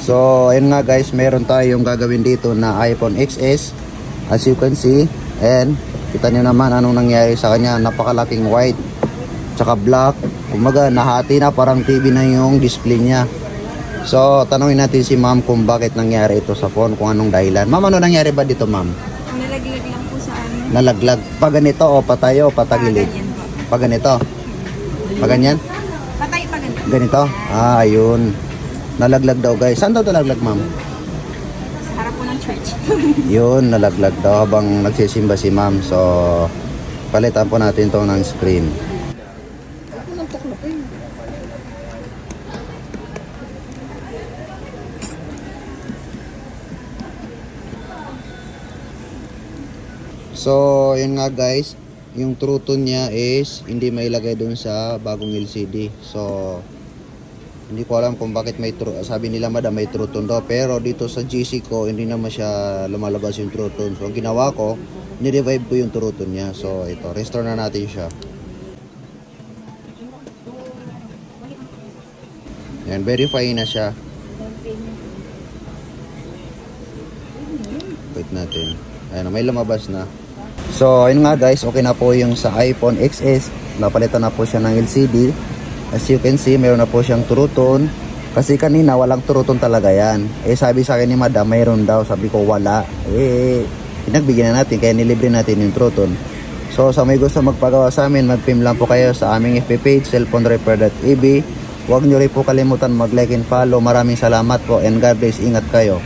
So ayun nga guys, meron tayong gagawin dito na iPhone XS. As you can see, and kita nyo naman anong nangyari sa kanya. Napakalaking white tsaka black. Kumaga nahati na, parang TV na yung display niya. So tanungin natin si ma'am kung bakit nangyari ito sa phone, kung anong dahilan. Ma'am, ano nangyari ba dito ma'am? Nalaglag lang po sa ano. Nalaglag. Pa ganito o patayo o patagilid? Ganyan po. Pa ganito? Pa ganyan? Patay pa ganito. Ganito? Ah, ayun. Nalaglag daw guys. Saan daw nalaglag ma'am? Sa harap po ng church. Yun, nalaglag daw habang nagsisimba si ma'am. So, palitan po natin to ng screen. So, yun nga guys, yung true tone niya is hindi mailagay dun sa bagong LCD. So, hindi ko alam kung bakit may true, sabi nila madam may true tone daw, pero dito sa GC ko hindi naman siya lumalabas yung true tone. So, ang ginawa ko, ni-revive ko yung true tone niya. So, ito, restore na natin siya. Yan, verify na siya. Wait natin. Ayan, may lumabas na. So, ayun nga guys, okay na po yung sa iPhone XS. Napalitan na po siya ng LCD. As you can see, meron na po siyang true tone. Kasi kanina, walang true tone talaga yan. Eh, sabi sa akin ni madam, mayroon daw. Sabi ko, wala. Eh, pinagbigyan na natin, kaya nilibre natin yung true tone. So, sa may gusto magpagawa sa amin, mag-PM lang po kayo sa aming FB page, cellphonerepair.eb. Huwag nyo rin po kalimutan mag-like and follow. Maraming salamat po and God bless. Ingat kayo.